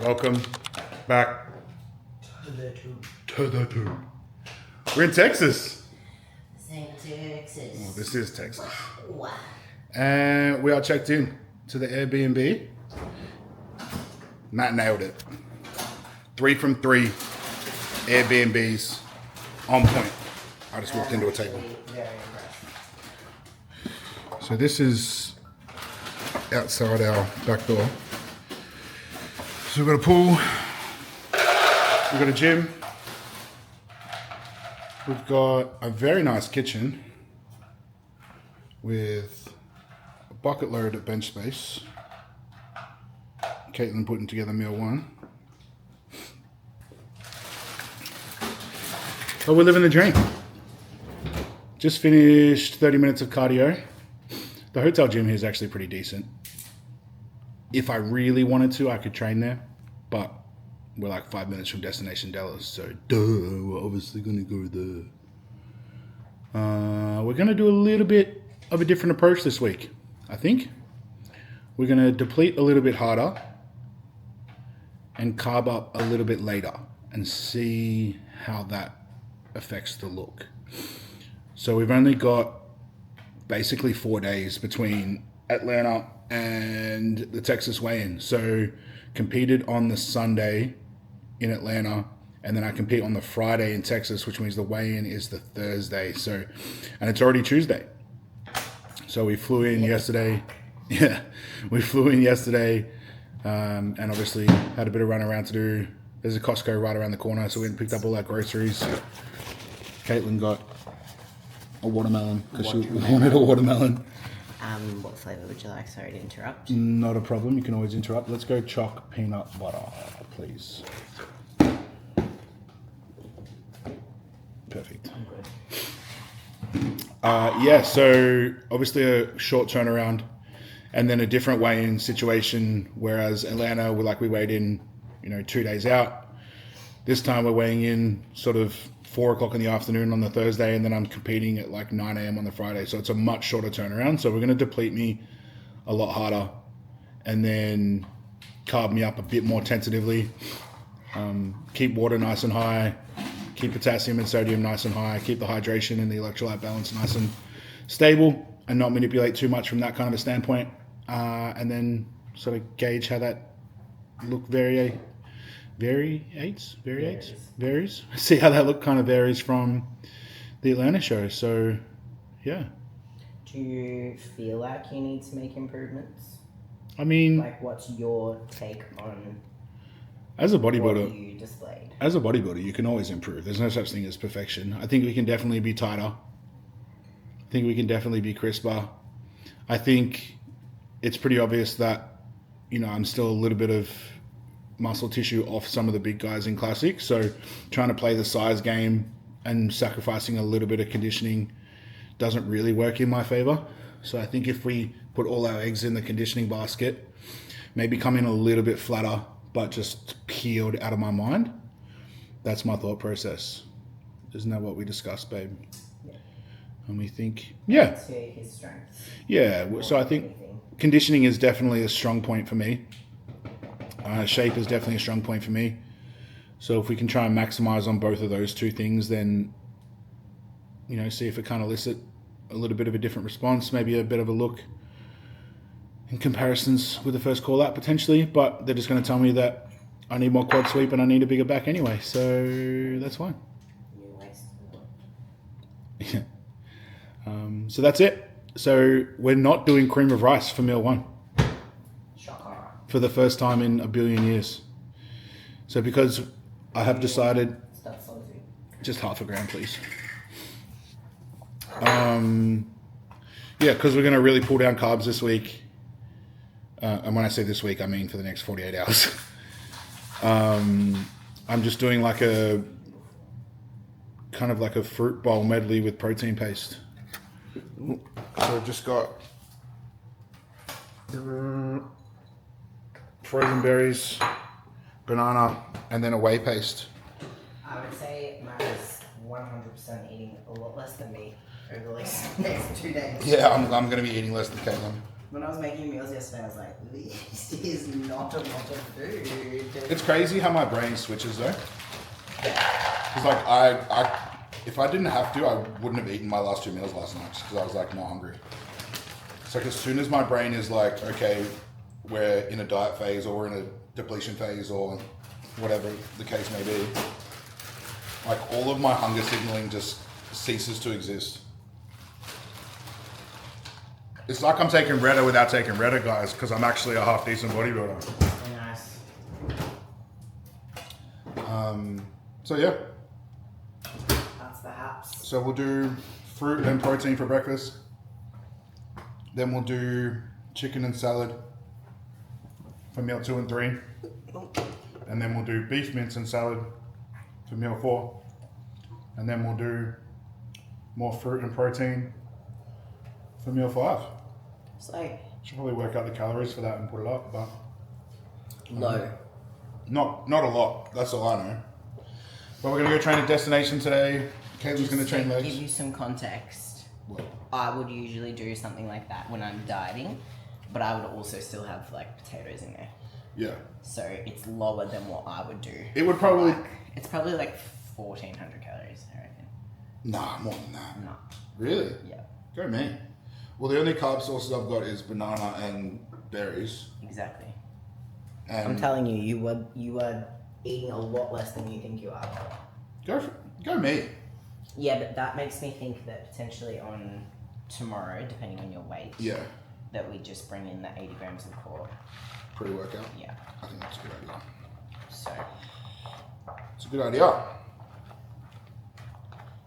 Welcome back To the tube. to the tube. We're in Texas. Texas. Oh, this is Texas. Wow. And we are checked in to the Airbnb. Matt nailed it. 3 from 3 Airbnbs on point. I just walked into a table. Very impressed. So this is outside our back door. So we've got a pool, we've got a gym, we've got a very nice kitchen with a bucket load of bench space. Caitlin putting together meal one. But we're living the dream. Just finished 30 minutes of cardio. The hotel gym here is actually pretty decent. If I really wanted to, I could train there, but we're like 5 minutes from Destination Dallas, so duh, we're obviously gonna go there. We're gonna do a little bit of a different approach this week, I think. We're gonna deplete a little bit harder and carb up a little bit later and see how that affects the look. So we've only got basically 4 days between Atlanta and the Texas weigh-in. So competed on the Sunday in Atlanta, and then I compete on the Friday in Texas, which means the weigh-in is the Thursday. So, and it's already Tuesday. So we flew in yesterday. Yeah, we flew in yesterday, and obviously had a bit of run around to do. There's a Costco right around the corner, so we went and picked up all our groceries. Caitlin got a watermelon because she wanted a watermelon. What flavour would you like? Sorry to interrupt. Not a problem. You can always interrupt. Let's go choc peanut butter, please. Perfect. I'm good. Yeah, so obviously a short turnaround and then a different weigh-in situation, whereas Atlanta, we weighed in, 2 days out. This time we're weighing in sort of 4 o'clock in the afternoon on the Thursday, and then I'm competing at like 9 a.m. on the Friday. So it's a much shorter turnaround. So we're going to deplete me a lot harder and then carb me up a bit more tentatively. Keep water nice and high, keep potassium and sodium nice and high, keep the hydration and the electrolyte balance nice and stable, and not manipulate too much from that kind of a standpoint. And then sort of gauge how that look varies. See how that look kind of varies from the Atlanta show. So, yeah. Do you feel like you need to make improvements? I mean, Like, what's your take on as a what bodybuilder, you displayed? as a bodybuilder, you can always improve. There's no such thing as perfection. I think we can definitely be tighter. I think we can definitely be crisper. I think it's pretty obvious that, I'm still a little bit of muscle tissue off some of the big guys in classic. So trying to play the size game and sacrificing a little bit of conditioning doesn't really work in my favor. So I think if we put all our eggs in the conditioning basket, maybe come in a little bit flatter, but just peeled out of my mind. That's my thought process. Isn't that what we discussed, babe? Yeah. And we think, yeah. To his strengths. Yeah. So I think conditioning is definitely a strong point for me. Shape is definitely a strong point for me. So if we can try and maximize on both of those two things, then, see if it kind of elicit a little bit of a different response, maybe a bit of a look in comparisons with the first call out potentially, but they're just going to tell me that I need more quad sweep and I need a bigger back anyway. So that's fine. You waste Yeah. So that's it. So we're not doing cream of rice for meal one. Shocker. For the first time in a billion years. So because I have decided, Stuff salty. just half a gram, please. Yeah, because we're going to really pull down carbs this week. And when I say this week, I mean for the next 48 hours. I'm just doing like a kind of like a fruit bowl medley with protein paste. So I've just got frozen berries, banana, and then a whey paste. I would say Matt is 100% eating a lot less than me over the next 2 days. Yeah, I'm going to be eating less than Caitlin. When I was making meals yesterday, I was like, this is not a lot of food. It's crazy how my brain switches though. Because like I if I didn't have to, I wouldn't have eaten my last 2 meals last night just because I was like not hungry. It's like as soon as my brain is like, okay, we're in a diet phase or we're in a depletion phase or whatever the case may be, like all of my hunger signaling just ceases to exist. It's like I'm taking Retta without taking Retta, guys, because I'm actually a half decent bodybuilder. Very nice. So yeah. That's the haps. So we'll do fruit and protein for breakfast. Then we'll do chicken and salad for meal 2 and 3. And then we'll do beef mince and salad for meal 4. And then we'll do more fruit and protein for meal 5. So Should probably work out the calories for that and put it up, but low. not a lot. That's all I know. But we're gonna go train at Destination today. Caitlin's gonna train To legs. give you some context, What? I would usually do something like that when I'm dieting, but I would also still have like potatoes in there. Yeah. So it's lower than what I would do. It would probably. It's probably like 1,400 calories, I reckon. Nah, more than that. No. Really? Yeah. Go me. Well, the only carb sources I've got is banana and berries. Exactly. And I'm telling you, you are eating a lot less than you think you are. go me. Yeah, but that makes me think that potentially on tomorrow, depending on your weight, Yeah. that we just bring in the 80 grams of core. Pre-workout. Yeah. I think that's a good idea. So It's a good idea.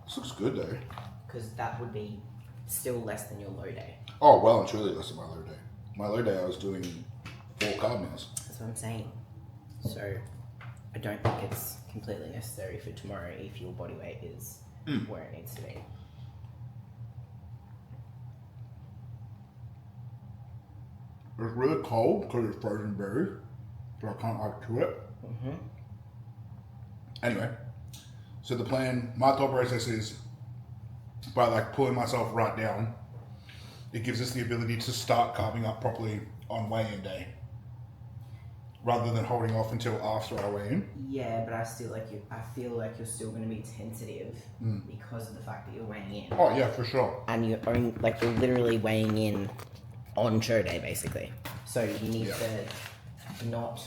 This looks good though. because that would be still less than your low day. Oh, well and truly less than my low day. My low day I was doing 4 carb meals. That's what I'm saying. So I don't think it's completely necessary for tomorrow if your body weight is where it needs to be. It's really cold because it's frozen berries, so I can't add to it. Mm-hmm. Anyway, so the plan, my thought process is by like pulling myself right down, it gives us the ability to start carving up properly on weigh-in day, rather than holding off until after I weigh in. Yeah, but I feel like you're still going to be tentative because of the fact that you're weighing in. Oh yeah, for sure. And you're literally weighing in on show day, basically. So you need to not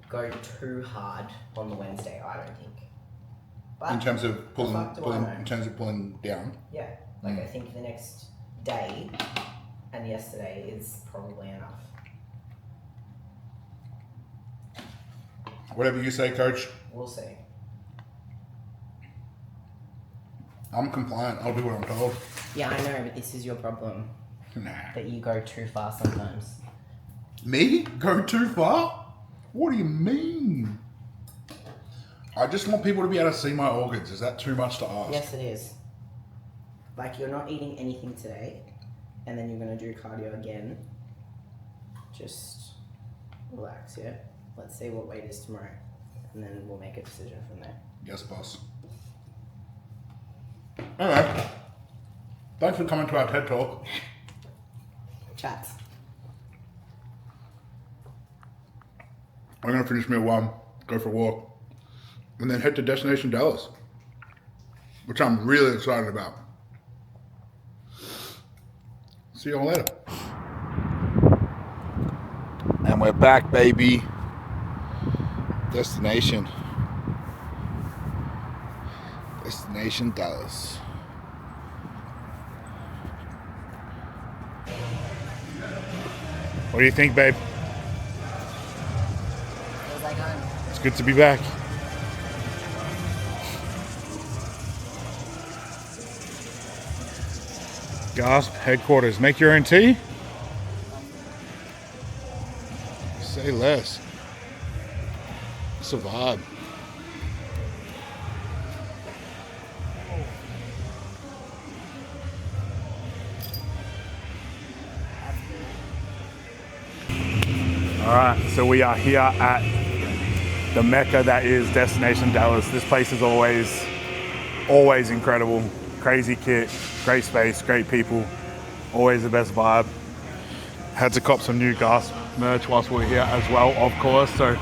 go too hard on the Wednesday, I don't think. But In terms of pulling know? down. Yeah, like I think the next day and yesterday is probably enough. Whatever you say, coach. We'll see. I'm compliant. I'll do what I'm told. Yeah, I know, but this is your problem. Nah. That you go too far sometimes. Me? Go too far? What do you mean? I just want people to be able to see my organs. Is that too much to ask? Yes, it is. Like, you're not eating anything today, and then you're going to do cardio again. Just relax, yeah? Let's see what weight is tomorrow, and then we'll make a decision from there. Yes, boss. Anyway, thanks for coming to our TED Talk. Chats. I'm going to finish meal 1, go for a walk, and then head to Destination Dallas, which I'm really excited about. See you all later. And we're back, baby. Destination Dallas. What do you think, babe? Feels like home. It's good to be back. GASP headquarters. Make your own tea? Say less. It's a vibe. All right, so we are here at the Mecca that is Destination Dallas. This place is always incredible. Crazy kit, great space, great people, always the best vibe. Had to cop some new GASP merch whilst we were here as well, of course. So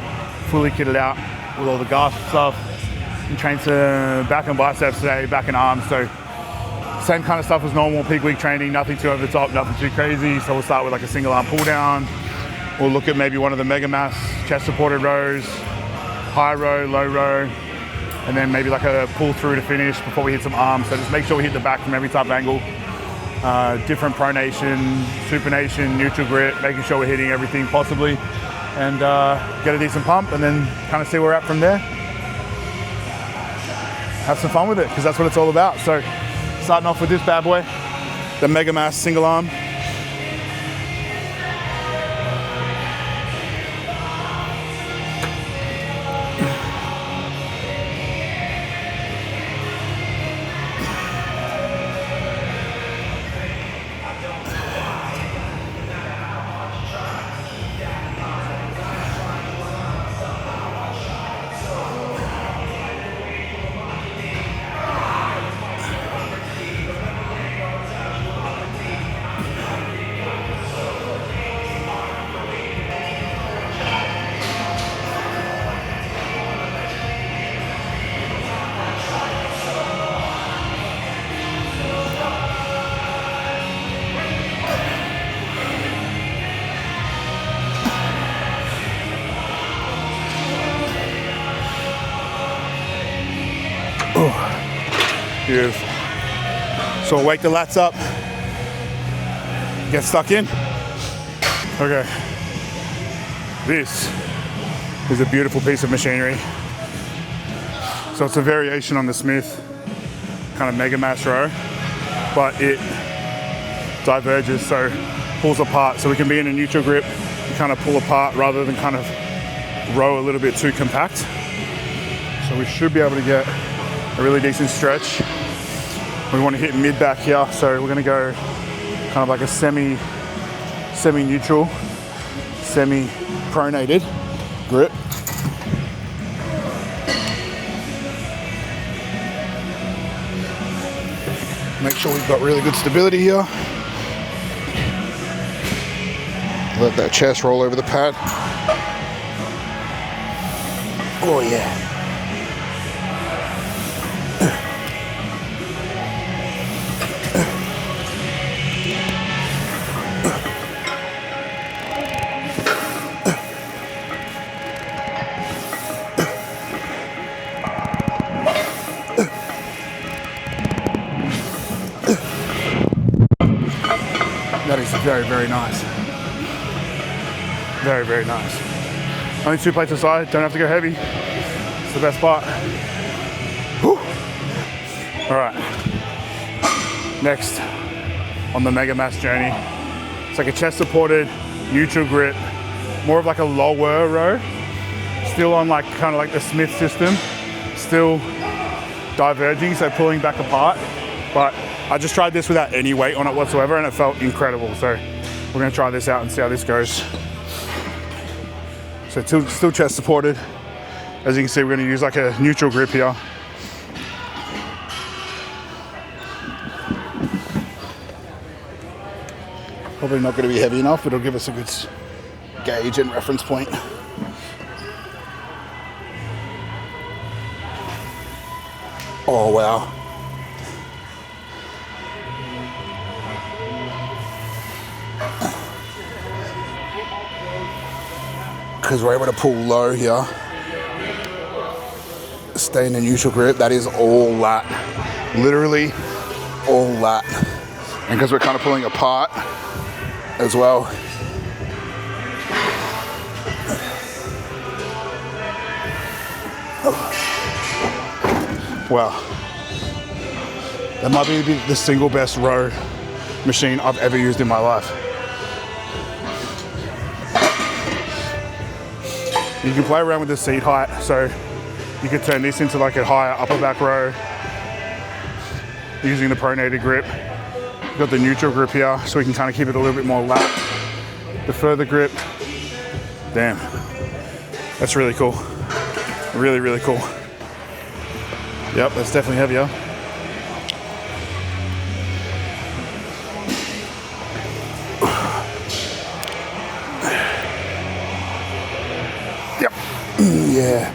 fully kitted out with all the GASP stuff. And trained some back and biceps today, back and arms. So same kind of stuff as normal, peak week training, nothing too over the top, nothing too crazy. So we'll start with like a single arm pull down. We'll look at maybe one of the mega mass chest supported rows, high row, low row, and then maybe like a pull through to finish before we hit some arms. So just make sure we hit the back from every type of angle. Different pronation, supination, neutral grip, making sure we're hitting everything possibly, and get a decent pump, and then kind of see where we're at from there. Have some fun with it, because that's what it's all about. So starting off with this bad boy, the mega mass single arm. Beautiful. So we'll wake the lats up, get stuck in. Okay. This is a beautiful piece of machinery. So it's a variation on the Smith kind of mega mass row, but it diverges, so pulls apart. So we can be in a neutral grip and kind of pull apart rather than kind of row a little bit too compact. So we should be able to get a really decent stretch. We want to hit mid back here, so we're going to go kind of like a semi-neutral, semi-pronated grip. Make sure we've got really good stability here. Let that chest roll over the pad. Oh yeah. That is very, very nice. Very, very nice. Only 2 plates aside, don't have to go heavy. It's the best part. Whew. All right. Next on the mega mass journey, it's like a chest supported, neutral grip, more of like a lower row. Still on like kind of like the Smith system, still diverging, so pulling back apart. But I just tried this without any weight on it whatsoever, and it felt incredible. So we're gonna try this out and see how this goes. So still chest supported. As you can see, we're gonna use like a neutral grip here. Probably not gonna be heavy enough, but it'll give us a good gauge and reference point. Oh, wow. Because we're able to pull low here, stay in the neutral grip. That is all lat, literally all lat. And because we're kind of pulling apart as well. Wow, that might be the single best row machine I've ever used in my life. You can play around with the seat height, so you could turn this into like a higher upper back row using the pronated grip. We've got the neutral grip here, so we can kind of keep it a little bit more lat. The further grip, damn, that's really cool. Really, really cool. Yep, that's definitely heavier. Yep. Yeah.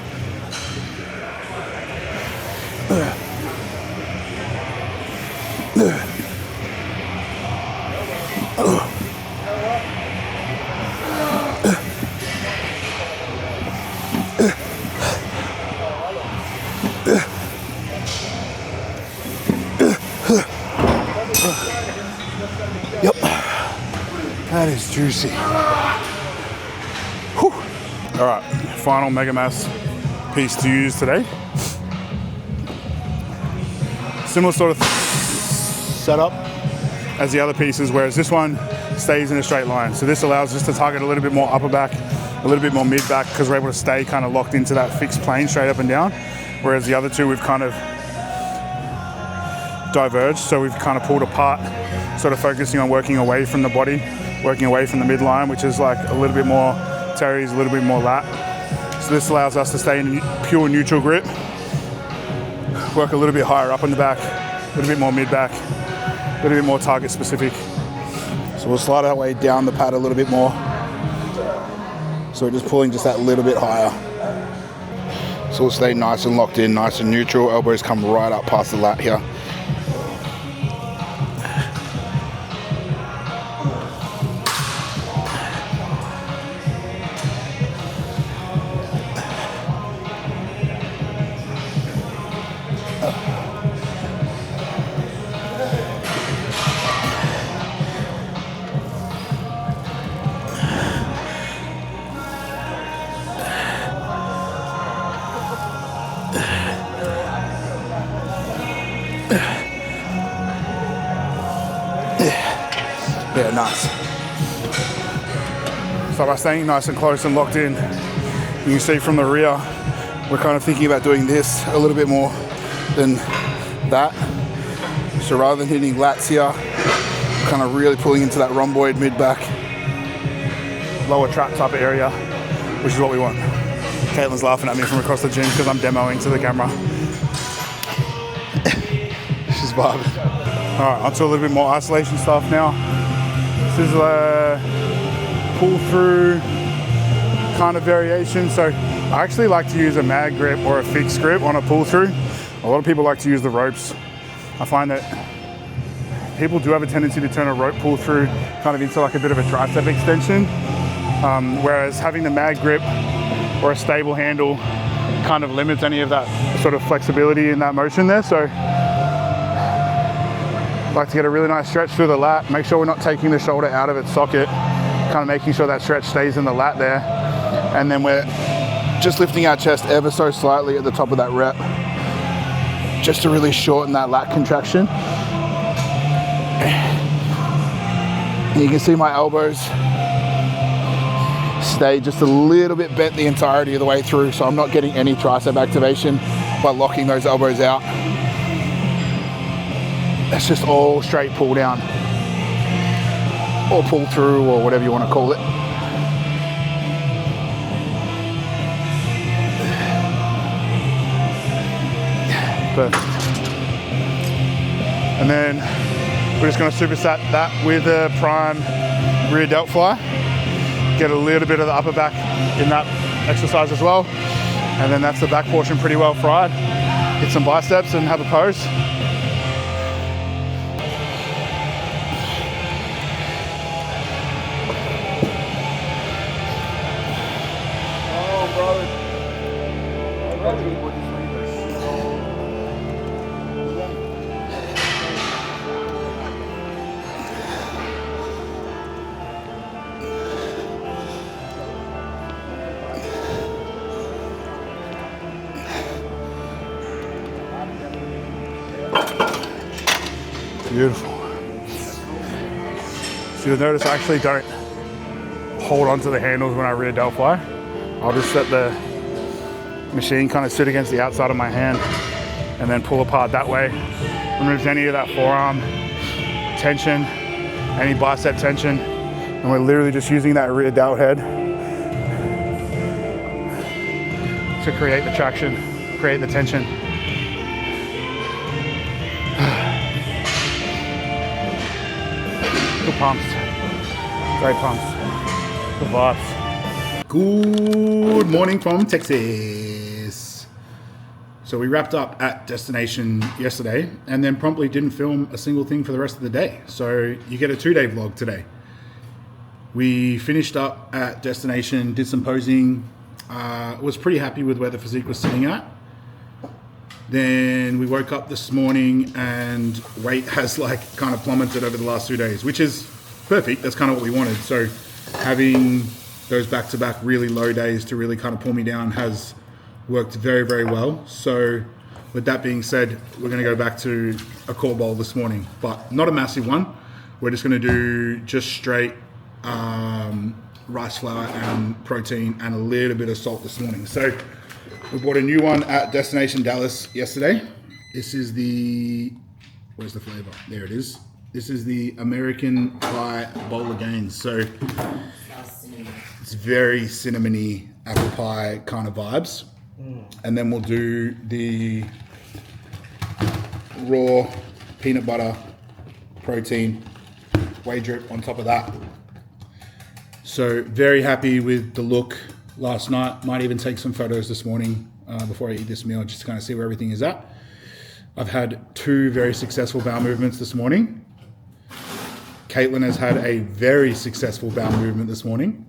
Yep. That is juicy. Whew. All right, final mega mass piece to use today. Similar sort of setup as the other pieces, whereas this one stays in a straight line. So this allows us to target a little bit more upper back, a little bit more mid back, because we're able to stay kind of locked into that fixed plane straight up and down. Whereas the other two, we've kind of diverged. So we've kind of pulled apart, sort of focusing on working away from the body, working away from the midline, which is like a little bit more teres, a little bit more lat. So this allows us to stay in pure neutral grip, work a little bit higher up in the back, a little bit more mid back, a little bit more target specific. So we'll slide our way down the pad a little bit more. So we're just pulling just that little bit higher. So we'll stay nice and locked in, nice and neutral. Elbows come right up past the lat here. Yeah, nice. So by staying nice and close and locked in, you can see from the rear, we're kind of thinking about doing this a little bit more than that. So rather than hitting lats here, we're kind of really pulling into that rhomboid mid-back, lower trap type of area, which is what we want. Caitlin's laughing at me from across the gym because I'm demoing to the camera. She's vibing. All right, onto a little bit more isolation stuff now. This is a pull through kind of variation. So I actually like to use a mag grip or a fixed grip on a pull through. A lot of people like to use the ropes. I find that people do have a tendency to turn a rope pull through kind of into like a bit of a tricep extension. Whereas having the mag grip or a stable handle kind of limits any of that sort of flexibility in that motion there. So I like to get a really nice stretch through the lat, make sure we're not taking the shoulder out of its socket, kind of making sure that stretch stays in the lat there. And then we're just lifting our chest ever so slightly at the top of that rep, just to really shorten that lat contraction. And you can see my elbows stay just a little bit bent the entirety of the way through, so I'm not getting any tricep activation by locking those elbows out. It's just all straight pull down or pull through or whatever you want to call it. Perfect. And then we're just going to superset that with a prime rear delt fly. Get a little bit of the upper back in that exercise as well. And then that's the back portion pretty well fried. Hit some biceps and have a pose. Beautiful. So you'll notice I actually don't hold onto the handles when I rear delt fly. I'll just let the machine kind of sit against the outside of my hand and then pull apart that way. Removes any of that forearm tension, any bicep tension, and we're literally just using that rear delt head to create the traction, create the tension. Good pumps, great pumps, good vibes. Good morning from Texas. So we wrapped up at Destination yesterday and then promptly didn't film a single thing for the rest of the day. So you get a 2-day vlog today. We finished up at Destination, did some posing. Was pretty happy with where the physique was sitting at. Then we woke up this morning and weight has like kind of plummeted over the last 2 days, which is perfect. That's kind of what we wanted. So having those back-to-back really low days to really kind of pull me down has worked very, very well. So with that being said, we're going to go back to a core bowl this morning, but not a massive one. We're just going to do just straight rice flour and protein and a little bit of salt this morning. So we bought a new one at Destination Dallas yesterday. This is the, where's the flavor? There it is. This is the American Pie Bowl of Gains. So it's very cinnamony apple pie kind of vibes. And then we'll do the raw peanut butter protein whey drip on top of that. So very happy with the look last night. Might even take some photos this morning before I eat this meal, just to kind of see where everything is at. I've had 2 very successful bowel movements this morning. Caitlin has had a very successful bowel movement this morning.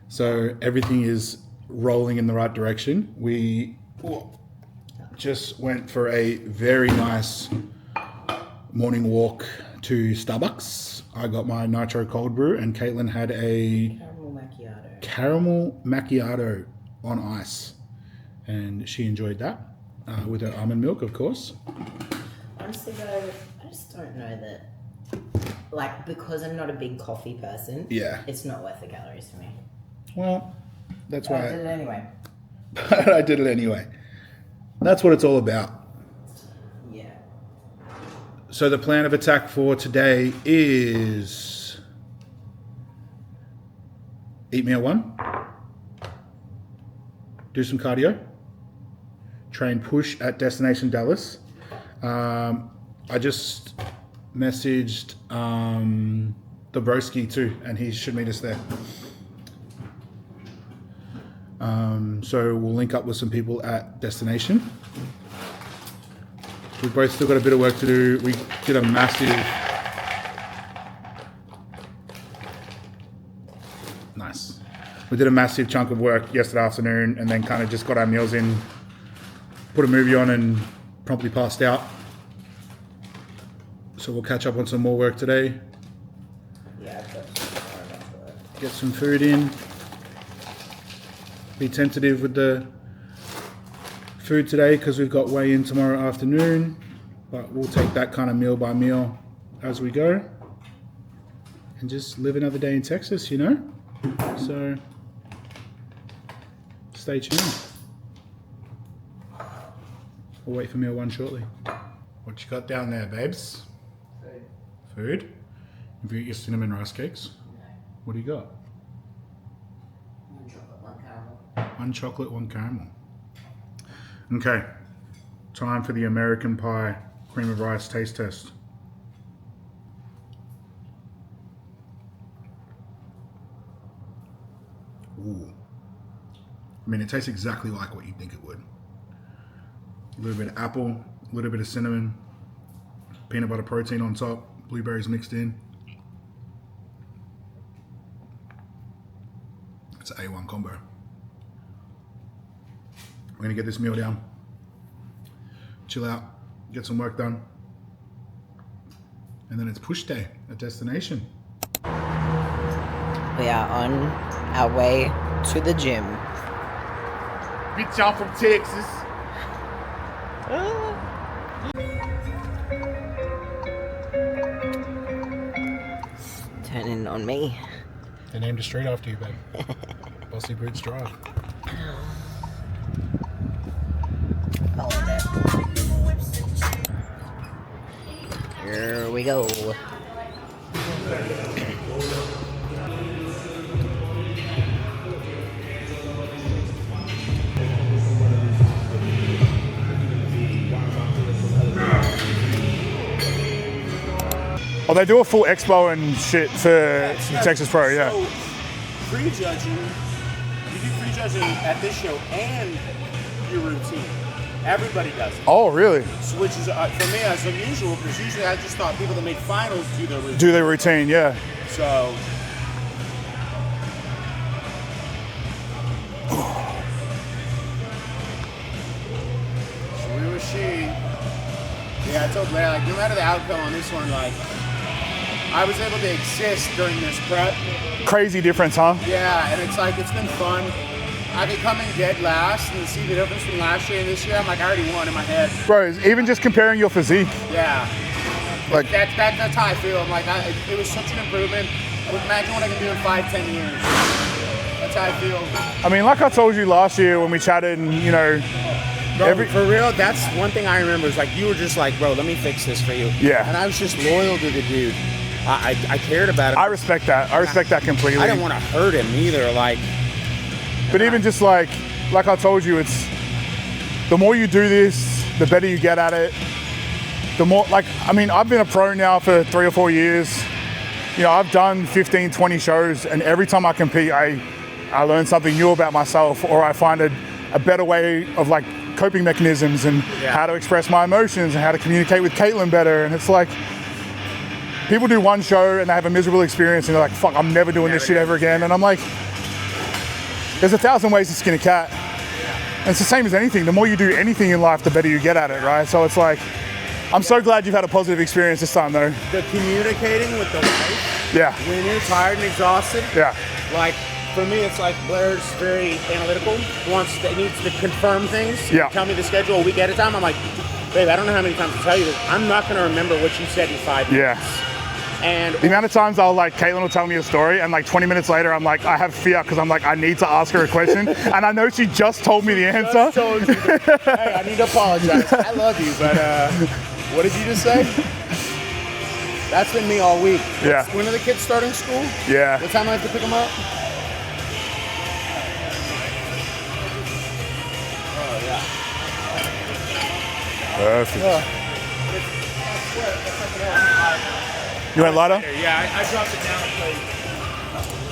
So everything is rolling in the right direction. We just went for a very nice morning walk to Starbucks. I got my nitro cold brew and Caitlin had a caramel macchiato on ice. And she enjoyed that with her almond milk, of course. Honestly though, I just don't know that, like, because I'm not a big coffee person, it's not worth the calories for me. Well, that's why I did it anyway. I did it anyway. That's what it's all about. Yeah. So the plan of attack for today is eat meal 1, do some cardio, train push at Destination Dallas. I just messaged the broski too, and he should meet us there. So we'll link up with some people at Destination. We've both still got a bit of work to do. We did a massive, nice. We did a massive chunk of work yesterday afternoon and then kind of just got our meals in, put a movie on and promptly passed out. So we'll catch up on some more work today. Yeah, I've got some work. Get some food in. Be tentative with the food today because we've got weigh in tomorrow afternoon, but we'll take that kind of meal by meal as we go and just live another day in Texas, you know? So stay tuned. We'll wait for meal 1 shortly. What you got down there, babes? Food? Have you got your cinnamon rice cakes? No. What do you got? 1 chocolate, 1 caramel. 1 chocolate, 1 caramel. Okay, time for the American Pie cream of rice taste test. Ooh. I mean, it tastes exactly like what you'd think it would. A little bit of apple, a little bit of cinnamon, peanut butter protein on top, blueberries mixed in. It's an A1 combo. We're gonna get this meal down, chill out, get some work done, and then it's push day at Destination. We are on our way to the gym. Bitch, y'all from Texas. Turning on me. They named a street after you, babe. Bossy Boots Drive. Here we go. Oh, they do a full expo and shit for Texas Pro, yeah. So, prejudging, does it at this show and your routine. Everybody does it. Oh, really? So, which is, for me, that's unusual because usually I just thought people that made finals do their routine. Do their routine, yeah. So, we were she. Yeah, I told Blair, like, no matter the outcome on this one, like, I was able to exist during this prep. Crazy difference, huh? Yeah, and it's like, it's been fun. I could come in dead last and see the difference from last year and this year. I'm like, I already won in my head. Bro, even just comparing your physique. Yeah. Like, That's how I feel. I'm like, it was such an improvement. Imagine what I can do in 5-10 years. That's how I feel. I mean, like I told you last year when we chatted and, you know, Bro, for real, that's one thing I remember is like, you were just like, bro, let me fix this for you. Yeah. And I was just loyal to the dude. I cared about it. I respect that. I respect that completely. I didn't want to hurt him either. Like, But even just like I told you, it's the more you do this, the better you get at it. The more, like, I mean, I've been a pro now for 3 or 4 years. You know, I've done 15, 20 shows, and every time I compete, I learn something new about myself, or I find a better way of like coping mechanisms and how to express my emotions and how to communicate with Caitlin better. And it's like, people do one show and they have a miserable experience and they're like, fuck, I'm never doing this shit ever again. And I'm like, there's 1,000 ways to skin a cat. And it's the same as anything. The more you do anything in life, the better you get at it, right? So it's like, I'm so glad you've had a positive experience this time though. the communicating with the wife, Yeah, when you're tired and exhausted, yeah, like, for me, it's like Blair's very analytical. Needs to confirm things. Yeah. Tell me the schedule a week at a time. I'm like, babe, I don't know how many times to tell you this. I'm not going to remember what you said in 5 minutes. yeah. And The amount of times Caitlin will tell me a story and like 20 minutes later, I'm like, I have fear because I'm like, I need to ask her a question. And I know she just told me the answer. just told you, hey, I need to apologize. I love you, but what did you just say? That's been me all week. Yeah. When are the kids starting school? Yeah. What time do I have to pick them up? Oh, yeah. Perfect. You want lighter? Yeah, I dropped it down and played.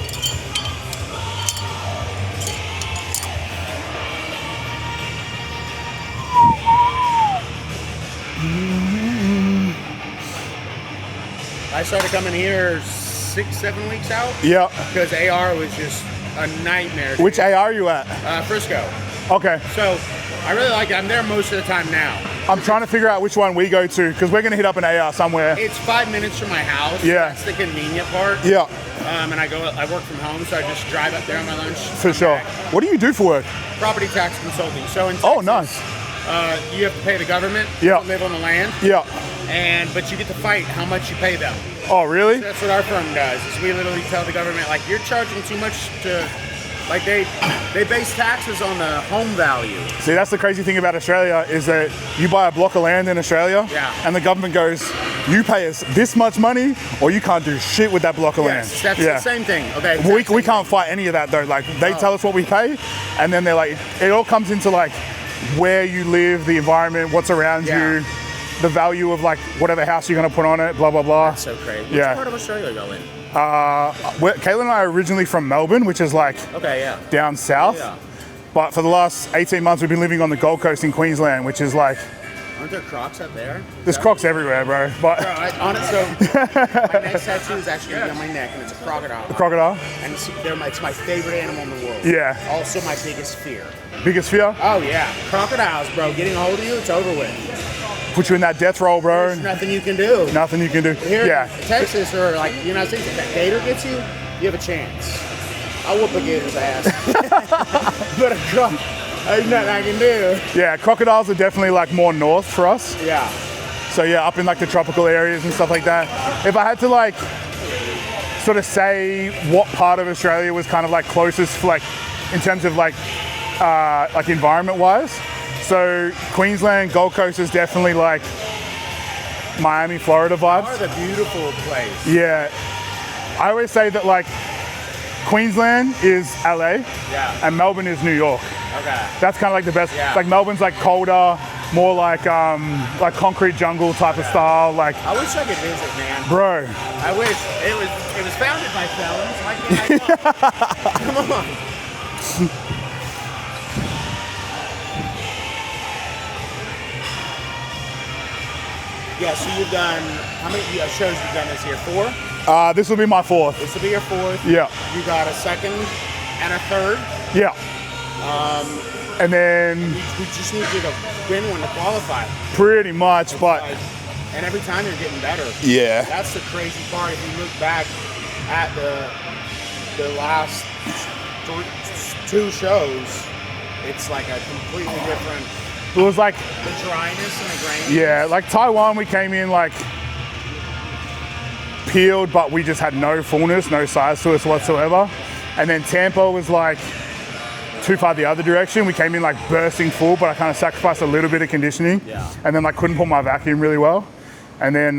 I started coming here 6-7 weeks out Yeah. because AR was just a nightmare. Which A are you at? Frisco. Okay. So I really like it. I'm there most of the time now. I'm trying to figure out which one we go to because we're going to hit up an AR somewhere. It's 5 minutes from my house. Yeah. That's the convenient part. Yeah, And I work from home, so I just drive up there on my lunch. for come sure. back. What do you do for work? Property tax consulting. So in Oh, Texas, nice. you have to pay the government Yeah. to live on the land, Yeah. but you get to fight how much you pay them. Oh, really? That's what our firm does. Is we literally tell the government, like, you're charging too much to, like, they base taxes on the home value. See, that's the crazy thing about Australia is that you buy a block of land in Australia and the government goes, you pay us this much money or you can't do shit with that block of land. Yes, that's the same thing. Okay. We can't fight any of that though. Like they tell us what we pay and then they're like, it all comes into like where you live, the environment, what's around you, the value of like whatever house you're going to put on it, blah, blah, blah. That's so crazy. Which Yeah. part of Australia are you in? Caitlin and I are originally from Melbourne, which is like Okay, yeah. down south. Yeah. But for the last 18 months, we've been living on the Gold Coast in Queensland, which is like, Aren't there crocs up there? there's crocs everywhere, bro. But Bro, on it, so my next tattoo is actually gonna be on my neck, and it's a crocodile. crocodile? And it's my favorite animal in the world. Yeah. Also my biggest fear. Biggest fear? Oh yeah, crocodiles, bro. Getting a hold of you, it's over with. Put you in that death roll, bro. There's nothing you can do. Nothing you can do. Here Yeah. in Texas or like the United States, if that gator gets you, you have a chance. I'll whoop a gator's ass. But a croc, there's nothing I can do. Yeah, crocodiles are definitely like more north for us. Yeah. So yeah, up in like the tropical areas and stuff like that. If I had to like sort of say what part of Australia was kind of like closest for, like in terms of like environment wise. So Queensland, Gold Coast is definitely like Miami, Florida vibes. What a beautiful place. Yeah. I always say that like Queensland is LA and Melbourne is New York. Okay. That's kind of like the best. Yeah. Like Melbourne's like colder, more like concrete jungle type of style. Like, I wish I could visit, man. bro, I wish it was founded by felons. Why can't I come? Come on. Yeah, so you've done, how many shows you've done this year? 4? This will be my 4th. This will be your 4th. Yeah. You got a second and a third. Yeah. And then We just need you to win one to qualify. pretty much, but And every time you're getting better. yeah. That's the crazy part. If you look back at the last 2 shows, it's like a completely different. It was like, The dryness and the grain. yeah, like Taiwan, we came in like peeled, but we just had no fullness, no size to us whatsoever. And then Tampa was like too far the other direction. We came in like bursting full, but I kind of sacrificed a little bit of conditioning. Yeah. And then like couldn't pull my vacuum really well. And then,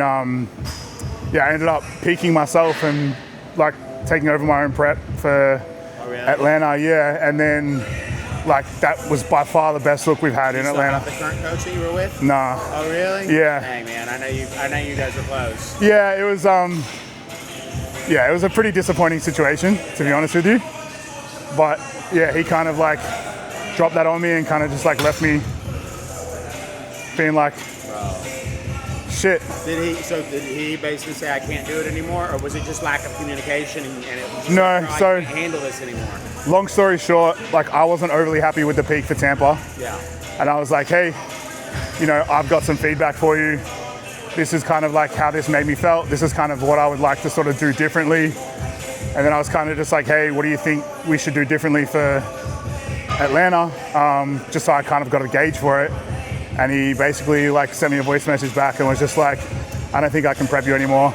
yeah, I ended up peaking myself and like taking over my own prep for really? Atlanta, yeah. And then like that was by far the best look we've had in Still Atlanta. have the current coach that you were with? Nah. Oh, really? Yeah. Dang, man, I know you guys are close. Yeah, it was yeah, it was a pretty disappointing situation, to be honest with you. But yeah, he kind of like dropped that on me and kind of just like left me being like, shit. Did he basically say I can't do it anymore, or was it just lack of communication and it was just No, like, I so- can't handle this anymore? Long story short, like I wasn't overly happy with the peak for Tampa. Yeah. And I was like, hey, you know, I've got some feedback for you. This is kind of like how this made me felt. This is kind of what I would like to sort of do differently. And then I was kind of just like, hey, what do you think we should do differently for Atlanta? Just so I kind of got a gauge for it. And he basically like sent me a voice message back and was just like, I don't think I can prep you anymore.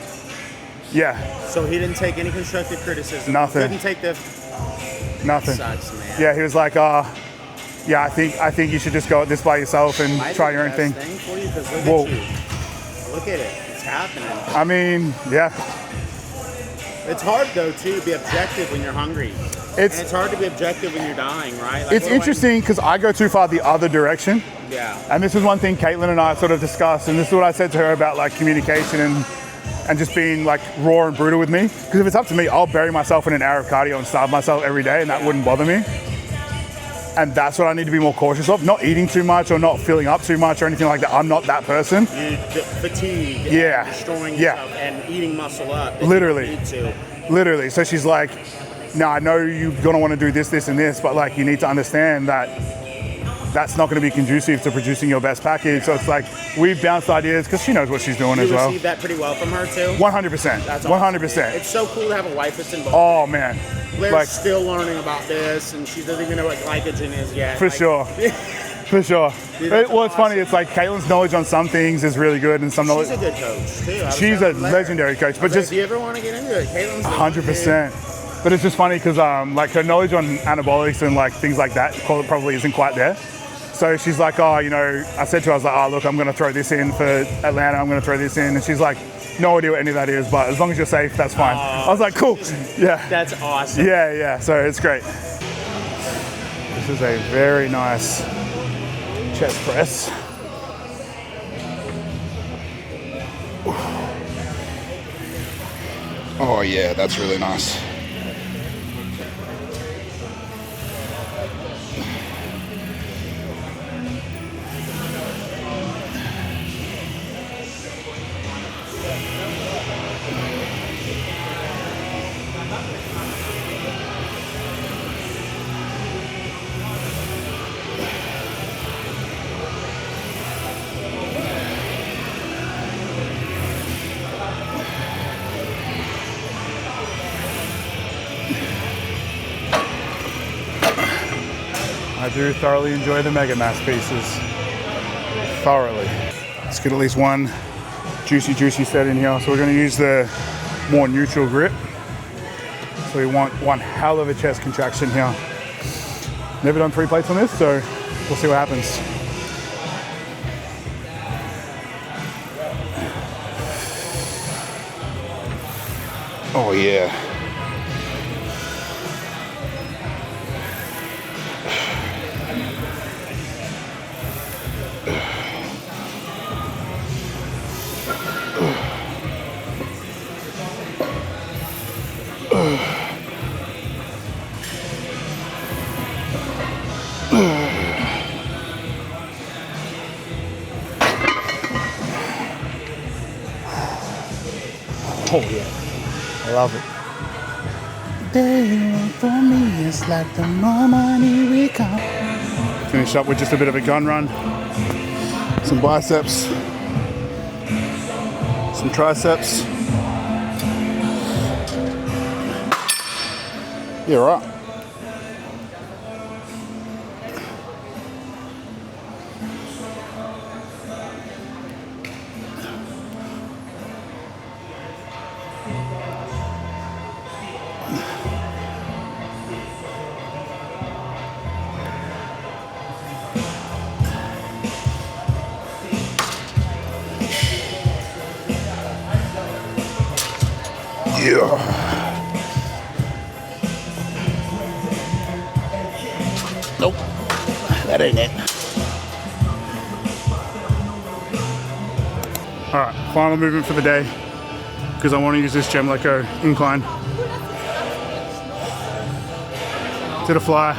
Yeah, So he didn't take any constructive criticism. Nothing. Couldn't take the. nothing. Sucks, man. Yeah, he was like, yeah, I think you should just go at this by yourself and Might try be your the own best thing. for you, 'cause look Whoa. at you. Look at it. It's happening. I mean, yeah, It's hard though too to be objective when you're hungry. And it's hard to be objective when you're dying, right? Like, it's what do I- interesting because I go too far the other direction. Yeah. And this is one thing Caitlin and I sort of discussed, and this is what I said to her about like communication and just being like raw and brutal with me. Because if it's up to me, I'll bury myself in an hour of cardio and starve myself every day, and that wouldn't bother me. And that's what I need to be more cautious of. Not eating too much or not filling up too much or anything like that. I'm not that person. Fatigue. Yeah. And destroying Yeah. yourself and eating muscle up. if Literally. You need to. Literally. So she's like, no, I know you're going to want to do this, this, and this, but like you need to understand that that's not going to be conducive to producing your best package. So it's like we've bounced ideas because she knows what she's doing as You well. received that pretty well from her too. 100%. That's awesome, 100%. man. It's so cool to have a wife that's involved. Oh man, Blair's like still learning about this, and she doesn't even know what glycogen is yet. for Like, sure, for sure. Dude, that's Well, it's funny. awesome. It's like Caitlin's knowledge on some things is really good, and some knowledge. She's a good coach too. I was She's a telling Blair. legendary coach, but If just you ever want to get into it, Caitlin's the 100%. But it's just funny because like her knowledge on anabolics and like things like that probably isn't quite there. So she's like, oh, you know, I said to her, I was like, oh, look, I'm going to throw this in for Atlanta. I'm going to throw this in. And she's like, no idea what any of that is, but as long as you're safe, that's fine. I was like, cool. Yeah. That's awesome. Yeah, yeah. So it's great. This is a very nice chest press. Oh yeah, that's really nice. I do thoroughly enjoy the Mega Mass pieces. Thoroughly. Let's get at least one juicy set in here. So we're going to use the more neutral grip. So we want one hell of a chest contraction here. Never done 3 plates on this, so we'll see what happens. Oh yeah. Oh yeah, I love it. They want for me, it's like the more money we come. Finish up with just a bit of a gun run, some biceps, some triceps. Yeah, right. Yeah. Nope, that ain't it. All right, final movement for the day, because I want to use this Gemleco incline. Did a fly,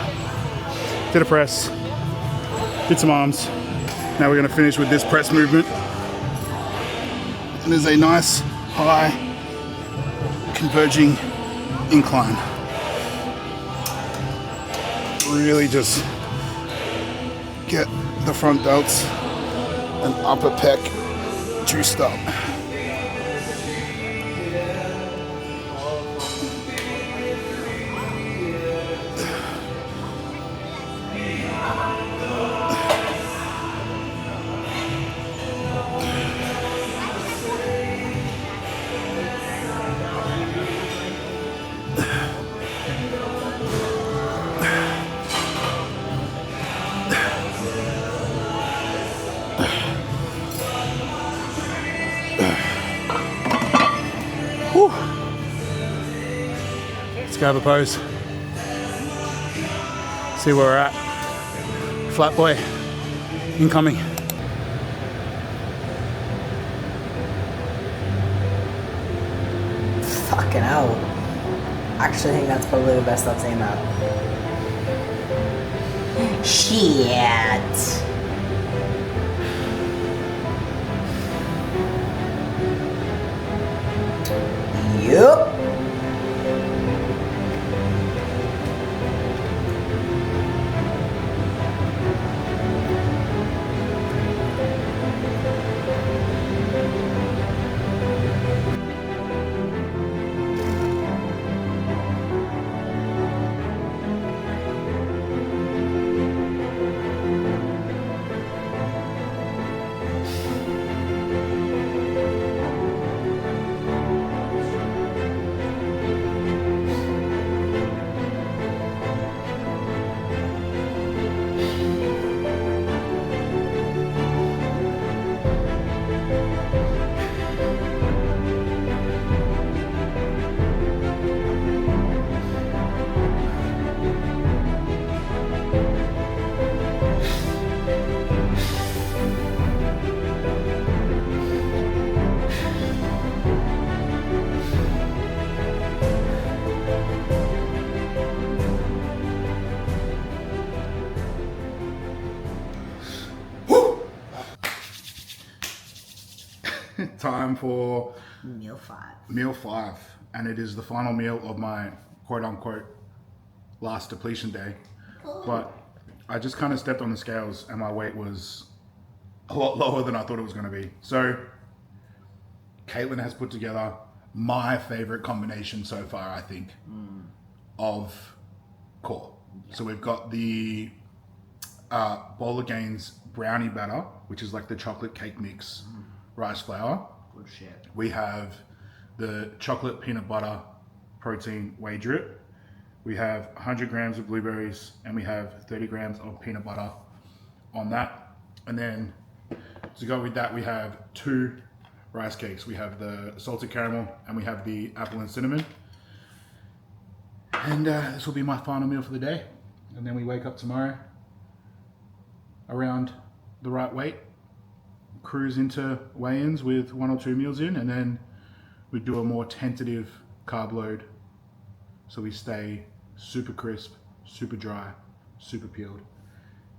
did a press, did some arms. Now we're going to finish with this press movement. And there's a nice, high, converging incline. Really just get the front delts and upper pec juiced up. Let's go have a pose. See where we're at. Flat boy, incoming. Fucking hell. I actually think that's probably the best I've seen that. Shit. Yup. Time for Meal 5. meal 5, and it is the final meal of my quote-unquote last depletion day. But I just kind of stepped on the scales and my weight was a lot lower than I thought it was going to be. So Caitlin has put together my favorite combination so far, I think, of core. So we've got the Bowler Gains brownie batter, which is like the chocolate cake mix rice flour. Good shit. We have the chocolate peanut butter protein whey drip. We have 100 grams of blueberries, and we have 30 grams of peanut butter on that. And then to go with that, we have 2 rice cakes. We have the salted caramel, and we have the apple and cinnamon. And this will be my final meal for the day. And then we wake up tomorrow around the right weight, cruise into weigh-ins with 1 or 2 meals in, and then we do a more tentative carb load so we stay super crisp, super dry, super peeled.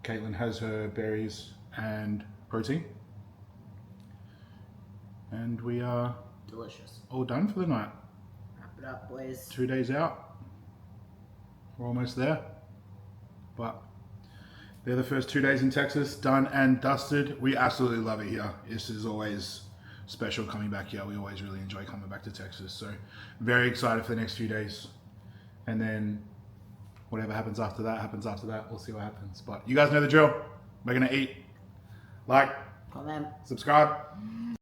Caitlin has her berries and protein, and we Delicious. All done for the night. Wrap it up, boys. 2 days out. We're almost there. But they're the first 2 days in Texas, done and dusted. We absolutely love it here. This is always special coming back here. We always really enjoy coming back to Texas. So very excited for the next few days. And then whatever happens after that, happens after that. We'll see what happens. But you guys know the drill. We're going to eat, like, Comment. subscribe.